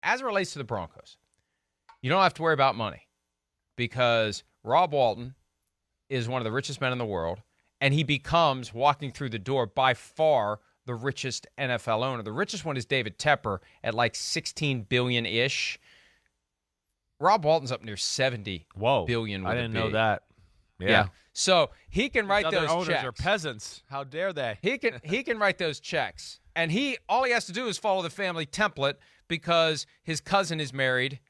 as it relates to the Broncos, you don't have to worry about money because Rob Walton is one of the richest men in the world, and he becomes, walking through the door, by far the richest NFL owner. The richest one is David Tepper at like $16 billion-ish. Rob Walton's up near $70 billion. I didn't know that. Yeah. So he can write These other those owners checks. are peasants. How dare they? He can write those checks. And all he has to do is follow the family template because his cousin is married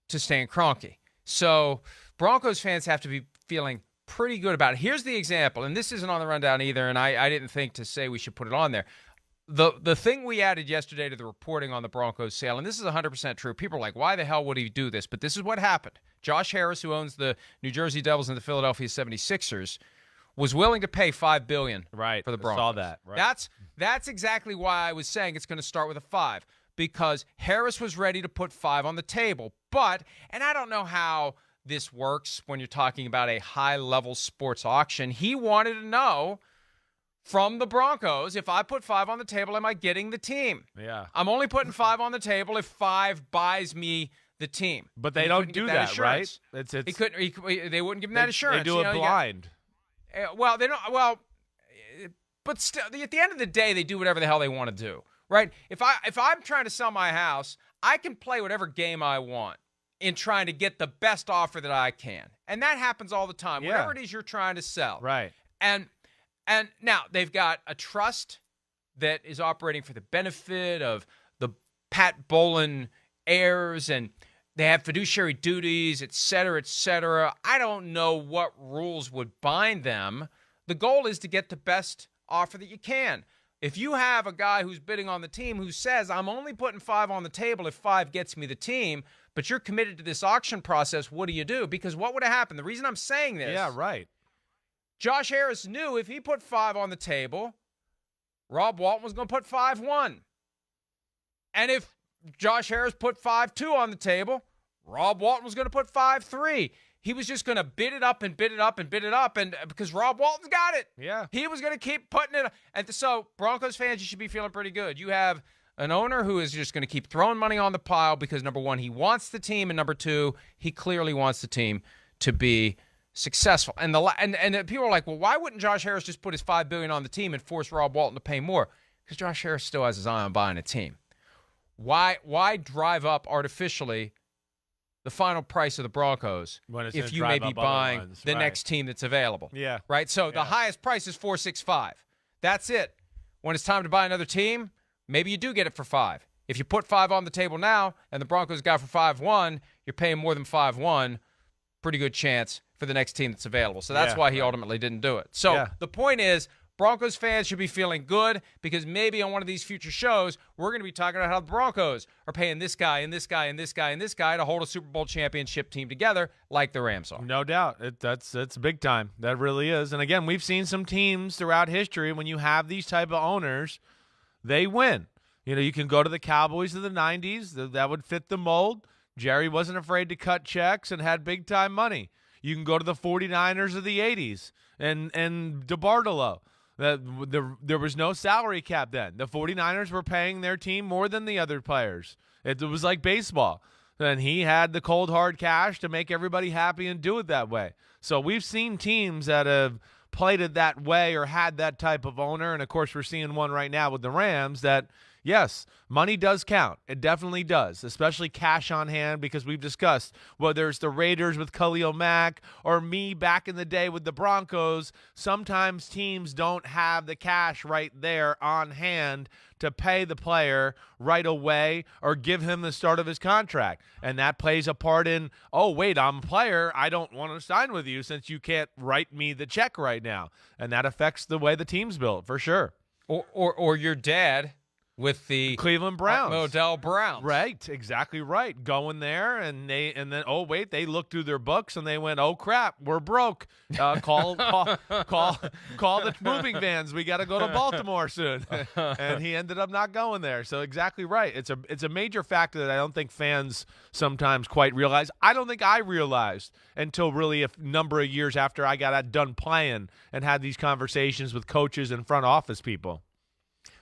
to Stan Kroenke. So Broncos fans have to be feeling pretty good about it. Here's the example, and this isn't on the rundown either, and I didn't think to say we should put it on there. The thing we added yesterday to the reporting on the Broncos sale, and this is 100% true. People are like, why the hell would he do this? But this is what happened. Josh Harris, who owns the New Jersey Devils and the Philadelphia 76ers, was willing to pay $5 billion for the Broncos. I saw that. Right. That's exactly why I was saying it's going to start with a 5, because Harris was ready to put 5 on the table. But, and I don't know how this works when you're talking about a high-level sports auction, he wanted to know from the Broncos, if I put 5 on the table, am I getting the team? Yeah. I'm only putting 5 on the table if 5 buys me the team. But they don't do that, right? They wouldn't give him that assurance. They do it blind. Well, they don't. Well, but still, at the end of the day, they do whatever the hell they want to do, right? If I'm trying to sell my house, I can play whatever game I want in trying to get the best offer that I can, and that happens all the time. Yeah. Whatever it is you're trying to sell, right? And now they've got a trust that is operating for the benefit of the Pat Bolin heirs, and they have fiduciary duties, et cetera, et cetera. I don't know what rules would bind them. The goal is to get the best offer that you can. If you have a guy who's bidding on the team who says, I'm only putting 5 on the table if 5 gets me the team, but you're committed to this auction process, what do you do? Because what would have happened? The reason I'm saying this. Yeah, right. Josh Harris knew if he put 5 on the table, Rob Walton was going to put 5-1. And if Josh Harris put 5-2 on the table, Rob Walton was going to put 5-3. He was just going to bid it up and bid it up and bid it up, and because Rob Walton's got it. Yeah. He was going to keep putting it. And so, Broncos fans, you should be feeling pretty good. You have an owner who is just going to keep throwing money on the pile because, number one, he wants the team, and number two, he clearly wants the team to be successful. And people are like, well, why wouldn't Josh Harris just put his $5 billion on the team and force Rob Walton to pay more? Because Josh Harris still has his eye on buying a team. Why drive up artificially the final price of the Broncos if you may be buying the next team that's available? Yeah. Right? So the highest price is $4.65. That's it. When it's time to buy another team, maybe you do get it for 5. If you put 5 on the table now and the Broncos got for 5-1, you're paying more than 5-1. Pretty good chance for the next team that's available. So that's why he ultimately didn't do it. So the point is, Broncos fans should be feeling good because maybe on one of these future shows, we're going to be talking about how the Broncos are paying this guy and this guy and this guy and this guy to hold a Super Bowl championship team together like the Rams are. No doubt. That's big time. That really is. And again, we've seen some teams throughout history, when you have these type of owners, they win. You know, you can go to the Cowboys of the 90s. That would fit the mold. Jerry wasn't afraid to cut checks and had big-time money. You can go to the 49ers of the 80s and DeBartolo. There was no salary cap then. The 49ers were paying their team more than the other players. It was like baseball. And he had the cold, hard cash to make everybody happy and do it that way. So we've seen teams that have played it that way or had that type of owner. And, of course, we're seeing one right now with the Rams that, yes, money does count. It definitely does, especially cash on hand, because we've discussed whether it's the Raiders with Khalil Mack or me back in the day with the Broncos, sometimes teams don't have the cash right there on hand to pay the player right away or give him the start of his contract. And that plays a part in, oh, wait, I'm a player. I don't want to sign with you since you can't write me the check right now. And that affects the way the team's built, for sure. Or your dad with the Cleveland Browns. Odell Browns. Right, exactly right. Going there, and then, oh, wait, they looked through their books, and they went, oh, crap, we're broke. Call the moving vans. We got to go to Baltimore soon. And he ended up not going there. So exactly right. It's a major factor that I don't think fans sometimes quite realize. I don't think I realized until really a number of years after I got done playing and had these conversations with coaches and front office people.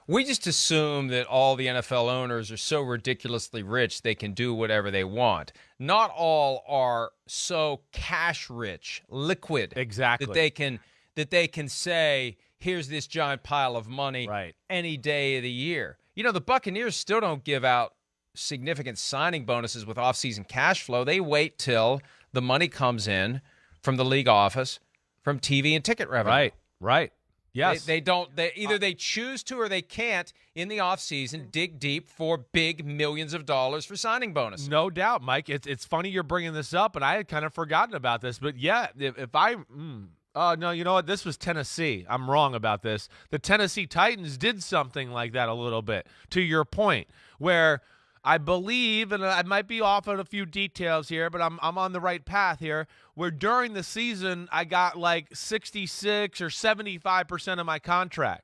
We just assume that all the NFL owners are so ridiculously rich they can do whatever they want. Not all are so cash rich, liquid, Exactly. that they can say, here's this giant pile of money any day of the year. You know, the Buccaneers still don't give out significant signing bonuses with offseason cash flow. They wait till the money comes in from the league office, from TV and ticket revenue. Right. Yes. They don't. Either they choose to or they can't in the offseason dig deep for big millions of dollars for signing bonuses. No doubt, Mike. It's funny you're bringing this up, and I had kind of forgotten about this. But yeah, if I no, you know what? This was Tennessee. I'm wrong about this. The Tennessee Titans did something like that a little bit, to your point, where I believe, and I might be off on a few details here, but I'm on the right path here, where during the season I got like 66 or 75% of my contract,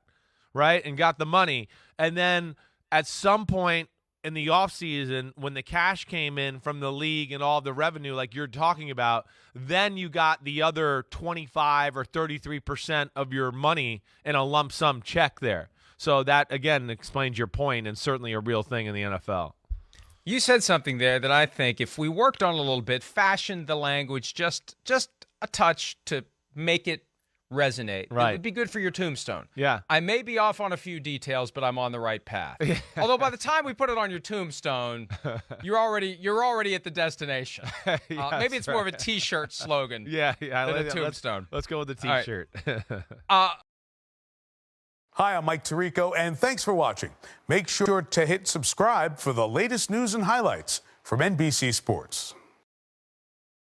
right, and got the money. And then at some point in the offseason, when the cash came in from the league and all the revenue like you're talking about, then you got the other 25 or 33% of your money in a lump sum check there. So that, again, explains your point and certainly a real thing in the NFL. You said something there that I think if we worked on a little bit, fashioned the language just a touch to make it resonate, it would be good for your tombstone. Yeah. I may be off on a few details, but I'm on the right path. Although by the time we put it on your tombstone, you're already at the destination. Maybe it's more of a T-shirt slogan than a tombstone. Let's go with the T-shirt. Hi, I'm Mike Tirico, and thanks for watching. Make sure to hit subscribe for the latest news and highlights from NBC Sports.